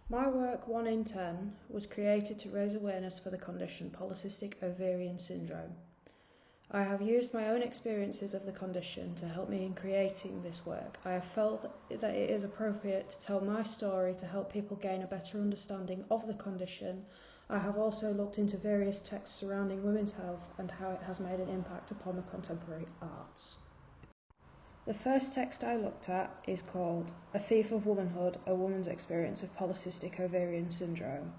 My work, 1 in 10, was created to raise awareness for the condition polycystic ovarian syndrome. I have used my own experiences of the condition to help me in creating this work. I have felt that it is appropriate to tell my story to help people gain a better understanding of the condition. I have also looked into various texts surrounding women's health and how it has made an impact upon the contemporary arts. The first text I looked at is called A Thief of Womanhood, A Woman's Experience of Polycystic Ovarian Syndrome.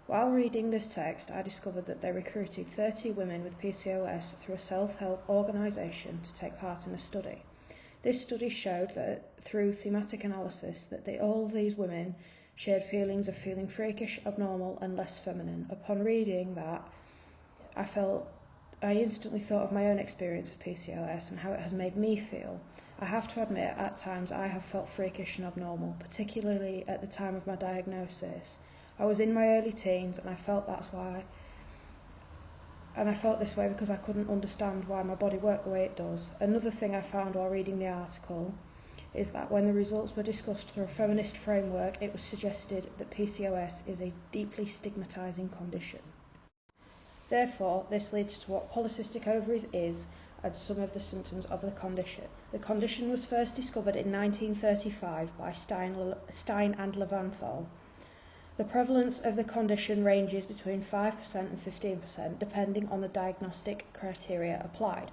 While reading this text, I discovered that they recruited 30 women with PCOS through a self-help organisation to take part in a study. This study showed that through thematic analysis that all of these women shared feelings of feeling freakish, abnormal and less feminine. Upon reading that, I instantly thought of my own experience of PCOS and how it has made me feel. I have to admit, at times I have felt freakish and abnormal, particularly at the time of my diagnosis. I was in my early teens and I felt this way because I couldn't understand why my body worked the way it does. Another thing I found while reading the article is that when the results were discussed through a feminist framework, it was suggested that PCOS is a deeply stigmatising condition. Therefore, this leads to what polycystic ovaries is and some of the symptoms of the condition. The condition was first discovered in 1935 by Stein and Leventhal. The prevalence of the condition ranges between 5% and 15%, depending on the diagnostic criteria applied.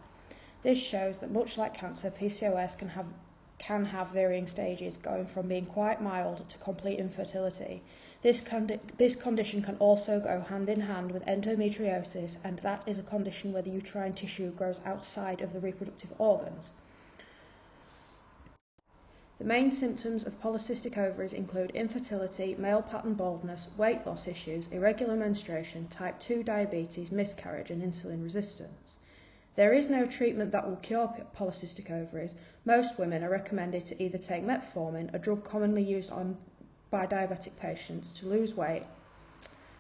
This shows that much like cancer, PCOS can have varying stages, going from being quite mild to complete infertility. This condition can also go hand in hand with endometriosis, and that is a condition where the uterine tissue grows outside of the reproductive organs. The main symptoms of polycystic ovaries include infertility, male pattern baldness, weight loss issues, irregular menstruation, type 2 diabetes, miscarriage and insulin resistance. There is no treatment that will cure polycystic ovaries. Most women are recommended to either take metformin, a drug commonly used by diabetic patients, to lose weight,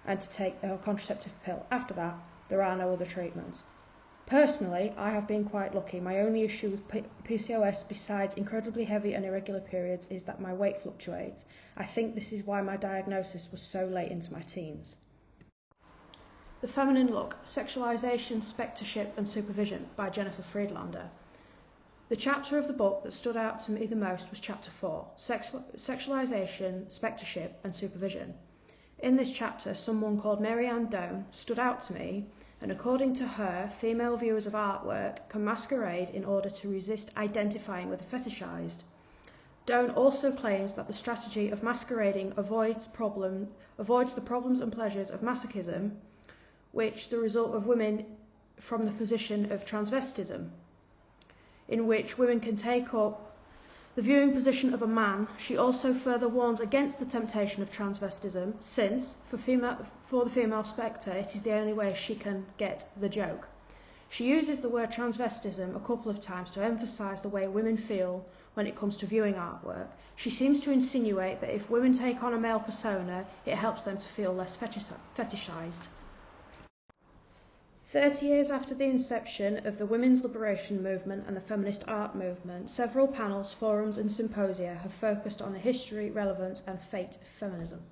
and to take a contraceptive pill. After that, there are no other treatments. Personally, I have been quite lucky. My only issue with PCOS, besides incredibly heavy and irregular periods, is that my weight fluctuates. I think this is why my diagnosis was so late into my teens. The Feminine Look, Sexualization, Spectorship and Supervision by Jennifer Friedlander. The chapter of the book that stood out to me the most was chapter 4, Sexualization, Spectorship and Supervision. In this chapter, someone called Mary Ann Doan stood out to me, and according to her, female viewers of artwork can masquerade in order to resist identifying with the fetishized. Doan also claims that the strategy of masquerading avoids the problems and pleasures of masochism, which the result of women from the position of transvestism, in which women can take up the viewing position of a man. She also further warns against the temptation of transvestism, since, for the female spectre, it is the only way she can get the joke. She uses the word transvestism a couple of times to emphasise the way women feel when it comes to viewing artwork. She seems to insinuate that if women take on a male persona, it helps them to feel less fetishised. 30 years after the inception of the women's liberation movement and the feminist art movement, several panels, forums and symposia have focused on the history, relevance and fate of feminism.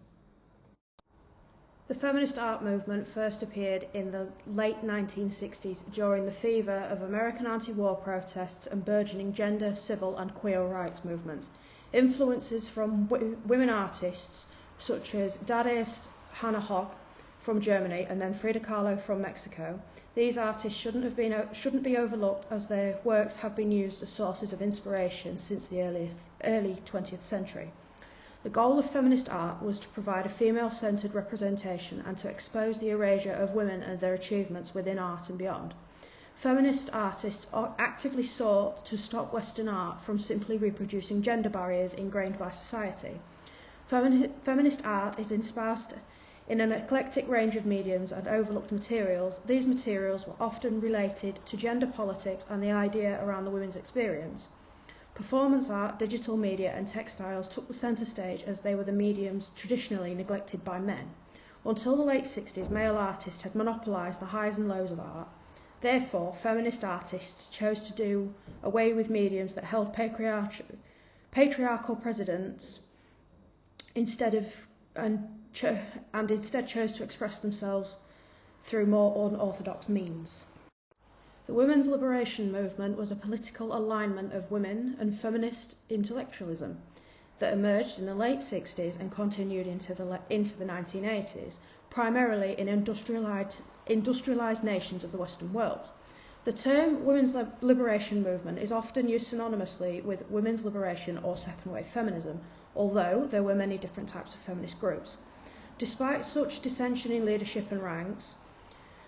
The feminist art movement first appeared in the late 1960s during the fever of American anti-war protests and burgeoning gender, civil and queer rights movements. Influences from women artists such as Dadaist Hannah Hoch from Germany and then Frida Kahlo from Mexico. These artists shouldn't be overlooked, as their works have been used as sources of inspiration since the early 20th century. The goal of feminist art was to provide a female-centred representation and to expose the erasure of women and their achievements within art and beyond. Feminist artists actively sought to stop Western art from simply reproducing gender barriers ingrained by society. Feminist art is espoused in an eclectic range of mediums and overlooked materials. These materials were often related to gender politics and the idea around the women's experience. Performance art, digital media and textiles took the centre stage as they were the mediums traditionally neglected by men. Until the late 60s, male artists had monopolised the highs and lows of art. Therefore, feminist artists chose to do away with mediums that held patriarchal precedents instead of and instead chose to express themselves through more unorthodox means. The women's liberation movement was a political alignment of women and feminist intellectualism that emerged in the late 60s and continued into the 1980s, primarily in industrialised nations of the Western world. The term women's liberation movement is often used synonymously with women's liberation or second-wave feminism, although there were many different types of feminist groups. Despite such dissension in leadership and ranks,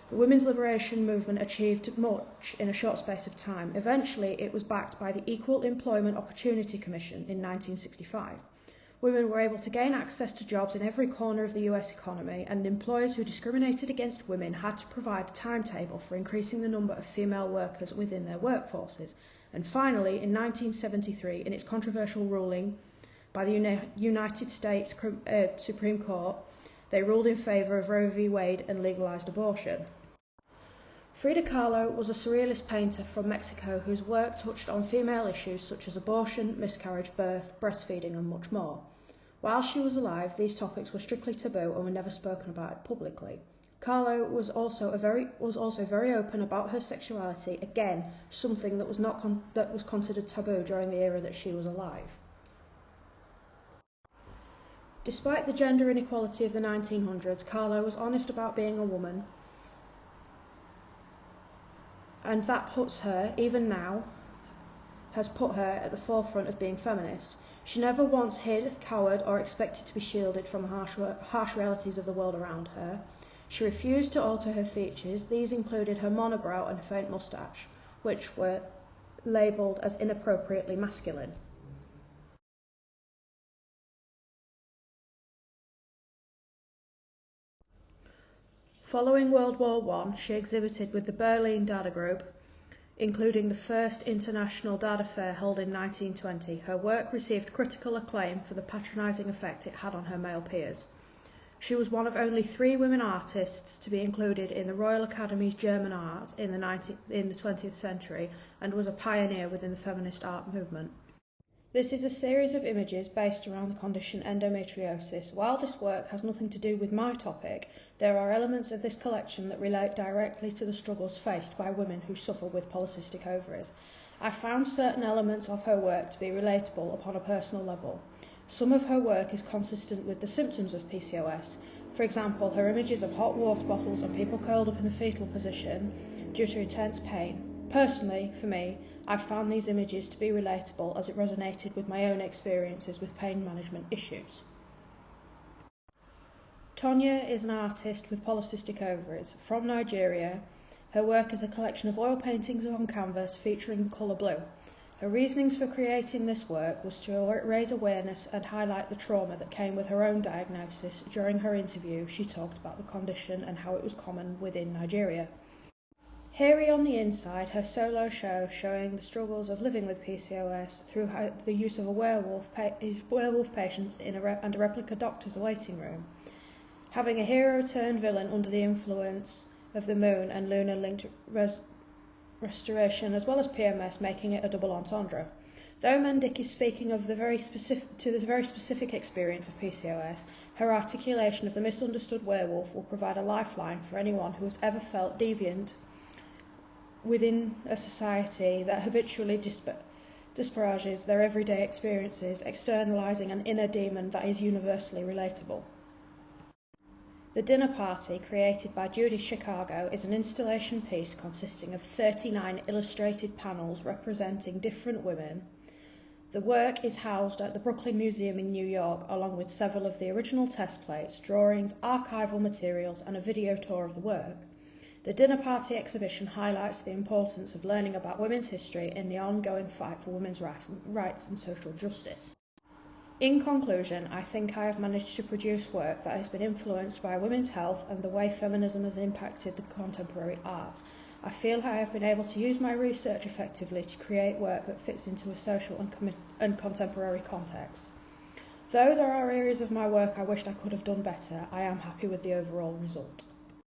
the women's liberation movement achieved much in a short space of time. Eventually, it was backed by the Equal Employment Opportunity Commission in 1965. Women were able to gain access to jobs in every corner of the US economy, and employers who discriminated against women had to provide a timetable for increasing the number of female workers within their workforces. And finally, in 1973, in its controversial ruling by the United States Supreme Court, they ruled in favour of Roe v. Wade and legalised abortion. Frida Kahlo was a surrealist painter from Mexico whose work touched on female issues such as abortion, miscarriage, birth, breastfeeding and much more. While she was alive, these topics were strictly taboo and were never spoken about publicly. Kahlo was also very open about her sexuality, again, something that was considered taboo during the era that she was alive. Despite the gender inequality of the 1900s, Kahlo was honest about being a woman, and that puts her, even now, has put her at the forefront of being feminist. She never once hid, cowered, or expected to be shielded from the harsh realities of the world around her. She refused to alter her features. These included her monobrow and a faint moustache, which were labelled as inappropriately masculine. Following World War I, she exhibited with the Berlin Dada Group, including the first International Dada Fair held in 1920. Her work received critical acclaim for the patronising effect it had on her male peers. She was one of only 3 women artists to be included in the Royal Academy's German art in the 20th century and was a pioneer within the feminist art movement. This is a series of images based around the condition endometriosis. While this work has nothing to do with my topic, there are elements of this collection that relate directly to the struggles faced by women who suffer with polycystic ovaries. I found certain elements of her work to be relatable upon a personal level. Some of her work is consistent with the symptoms of PCOS. For example, her images of hot water bottles and people curled up in the fetal position due to intense pain. Personally, for me, I found these images to be relatable as it resonated with my own experiences with pain management issues. Tonya is an artist with polycystic ovaries. From Nigeria, her work is a collection of oil paintings on canvas featuring the colour blue. Her reasonings for creating this work was to raise awareness and highlight the trauma that came with her own diagnosis. During her interview, she talked about the condition and how it was common within Nigeria. Hairy on the Inside, her solo show showing the struggles of living with PCOS through the use of a werewolf patient and a replica doctor's waiting room. Having a hero turned villain under the influence of the moon and lunar-linked restoration, as well as PMS, making it a double entendre. Though Mendick is speaking of this very specific experience of PCOS, her articulation of the misunderstood werewolf will provide a lifeline for anyone who has ever felt deviant within a society that habitually disparages their everyday experiences, externalising an inner demon that is universally relatable. The Dinner Party, created by Judy Chicago, is an installation piece consisting of 39 illustrated panels representing different women. The work is housed at the Brooklyn Museum in New York, along with several of the original test plates, drawings, archival materials, and a video tour of the work. The Dinner Party exhibition highlights the importance of learning about women's history in the ongoing fight for women's rights and social justice. In conclusion, I think I have managed to produce work that has been influenced by women's health and the way feminism has impacted the contemporary arts. I feel I have been able to use my research effectively to create work that fits into a social and contemporary context. Though there are areas of my work I wished I could have done better, I am happy with the overall result.